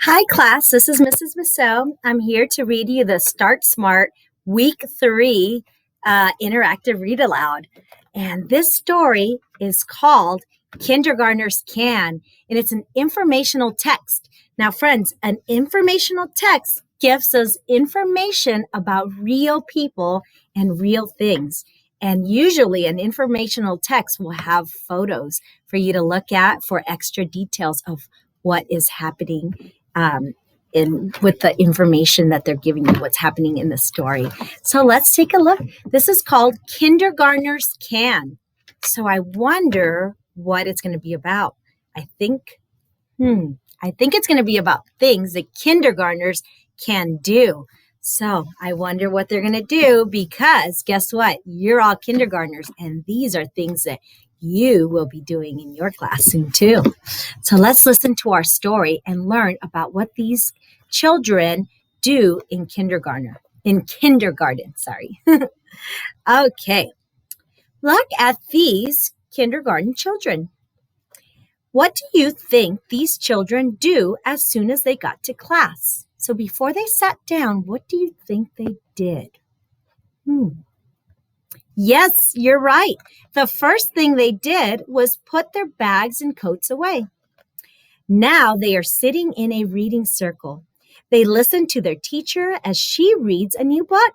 Hi, class. This is Mrs. Bissot. I'm here to read you the Start Smart Week 3 interactive read aloud. And this story is called Kindergartners Can, and it's an informational text. Now, friends, an informational text gives us information about real people and real things. And usually an informational text will have photos for you to look at for extra details of what is happening with the information that they're giving you, what's happening in the story. So let's take a look. This is called Kindergartners Can. So I wonder what it's going to be about. I think it's going to be about things that kindergartners can do. So I wonder what they're going to do, because guess what? You're all kindergartners, and these are things that you will be doing in your classroom too. So let's listen to our story and learn about what these children do in kindergarten. Okay. Look at these kindergarten children. What do you think these children do as soon as they got to class? So before they sat down, what do you think they did? Yes, you're right. The first thing they did was put their bags and coats away. Now they are sitting in a reading circle. They listen to their teacher as she reads a new book.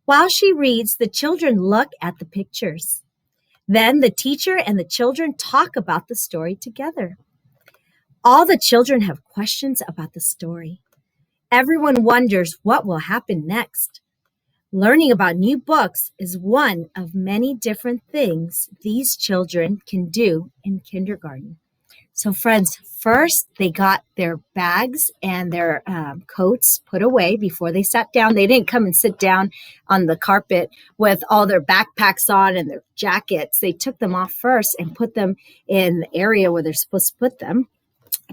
While she reads, the children look at the pictures. Then the teacher and the children talk about the story together. All the children have questions about the story. Everyone wonders what will happen next. Learning about new books is one of many different things these children can do in kindergarten. So friends, first they got their bags and their coats put away before they sat down. They didn't come and sit down on the carpet with all their backpacks on and their jackets. They took them off first and put them in the area where they're supposed to put them.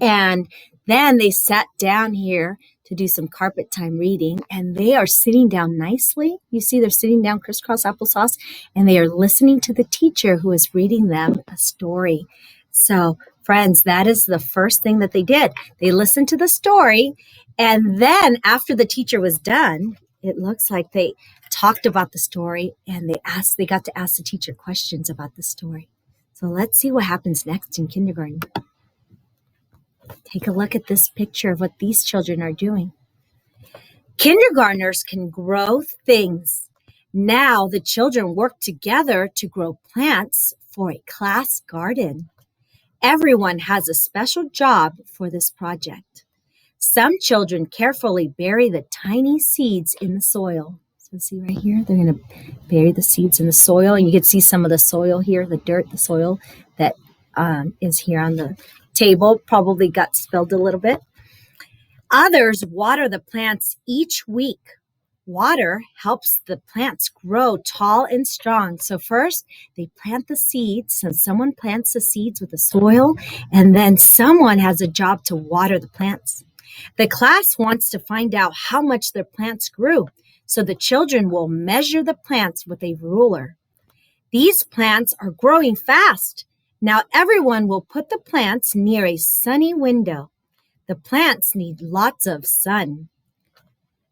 And then they sat down here to do some carpet time reading, and they are sitting down nicely. You see they're sitting down crisscross applesauce, and they are listening to the teacher who is reading them a story. So friends, that is the first thing that they did. They listened to the story, and then after the teacher was done, it looks like they talked about the story, and they got to ask the teacher questions about the story. So let's see what happens next in kindergarten. Take a look at this picture of what these children are doing. Kindergartners can grow things. Now the children work together to grow plants for a class garden. Everyone has a special job for this project. Some children carefully bury the tiny seeds in the soil. So see right here, they're going to bury the seeds in the soil, and you can see some of the soil here, the dirt, the soil that is here on the table, probably got spilled a little bit. Others water the plants each week. Water helps the plants grow tall and strong. So first, they plant the seeds, and someone plants the seeds with the soil, and then someone has a job to water the plants. The class wants to find out how much their plants grew, so the children will measure the plants with a ruler. These plants are growing fast. Now everyone will put the plants near a sunny window. The plants need lots of sun.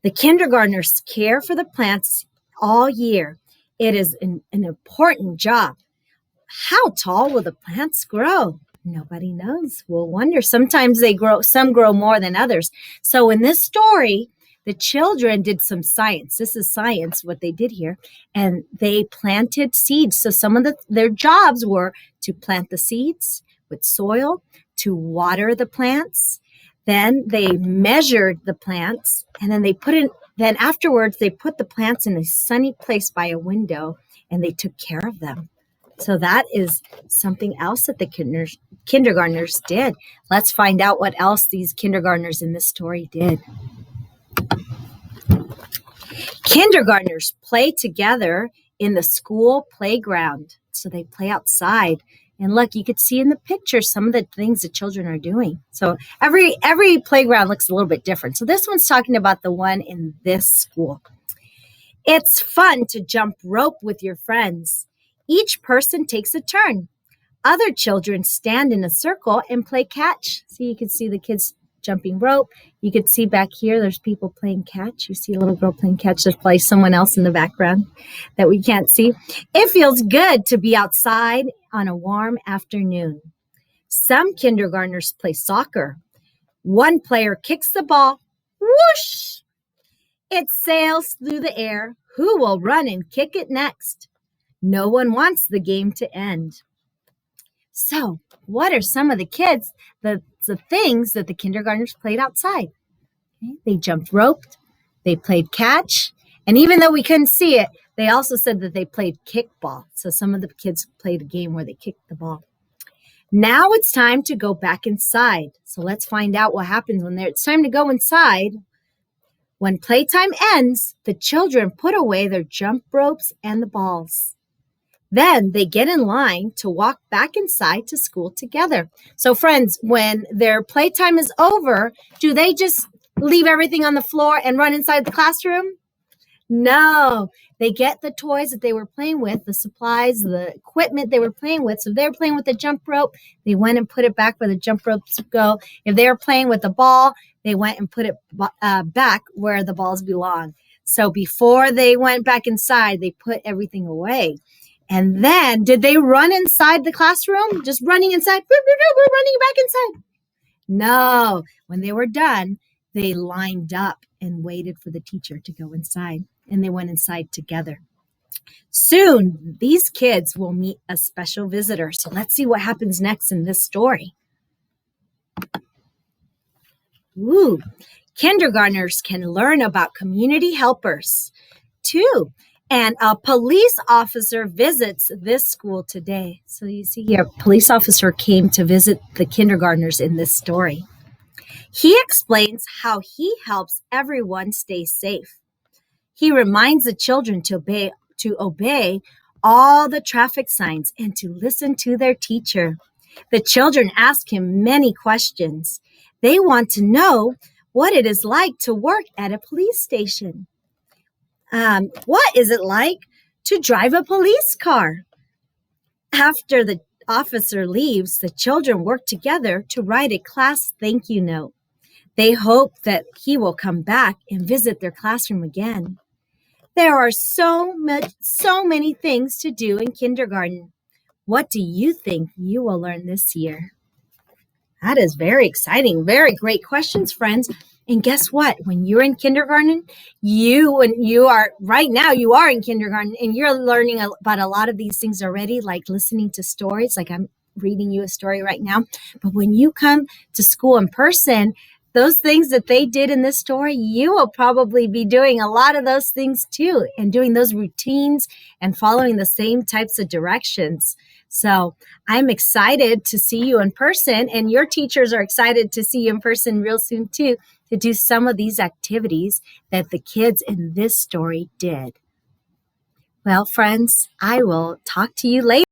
The kindergartners care for the plants all year. It is an important job. How tall will the plants grow? Nobody knows. We'll wonder. Sometimes some grow more than others. So in this story, the children did some science. This is science, what they did here. And they planted seeds. So some of their jobs were to plant the seeds with soil, to water the plants. Then they measured the plants, and then afterwards they put the plants in a sunny place by a window, and they took care of them. So that is something else that the kindergartners did. Let's find out what else these kindergartners in this story did. Kindergartners play together in the school playground. So they play outside. And look, you could see in the picture some of the things the children are doing. So every playground looks a little bit different. So this one's talking about the one in this school. It's fun to jump rope with your friends. Each person takes a turn. Other children stand in a circle and play catch. So you can see the kids jumping rope. You could see back here, there's people playing catch. You see a little girl playing catch. There's probably someone else in the background that we can't see. It feels good to be outside on a warm afternoon. Some kindergartners play soccer. One player kicks the ball. Whoosh! It sails through the air. Who will run and kick it next? No one wants the game to end. So, what are some of the things that the kindergartners played outside? Okay. They jumped rope, they played catch, and even though we couldn't see it, they also said that they played kickball. So some of the kids played a game where they kicked the ball. Now it's time to go back inside. So let's find out what happens when it's time to go inside. When playtime ends, the children put away their jump ropes and the balls. Then they get in line to walk back inside to school together. So friends, when their playtime is over, do they just leave everything on the floor and run inside the classroom? No, they get the toys that they were playing with, the supplies, the equipment they were playing with. So if they were playing with the jump rope, they went and put it back where the jump ropes go. If they were playing with the ball, they went and put it back where the balls belong. So before they went back inside, they put everything away. And then, did they run inside the classroom? Just running inside? We're running back inside. No, when they were done, they lined up and waited for the teacher to go inside. And they went inside together. Soon, these kids will meet a special visitor. So let's see what happens next in this story. Ooh, kindergartners can learn about community helpers, too. And a police officer visits this school today. So you see here, a police officer came to visit the kindergartners in this story. He explains how he helps everyone stay safe. He reminds the children to obey all the traffic signs and to listen to their teacher. The children ask him many questions. They want to know what it is like to work at a police station. What is it like to drive a police car? After the officer leaves, the children work together to write a class thank you note. They hope that he will come back and visit their classroom again. There are so many things to do in kindergarten. What do you think you will learn this year? That is very exciting. Very great questions, friends. And guess what? When you're in kindergarten, you are in kindergarten and you're learning about a lot of these things already, like listening to stories, like I'm reading you a story right now. But when you come to school in person, those things that they did in this story, you will probably be doing a lot of those things too, and doing those routines and following the same types of directions. So I'm excited to see you in person, and your teachers are excited to see you in person real soon too, to do some of these activities that the kids in this story did. Well, friends, I will talk to you later.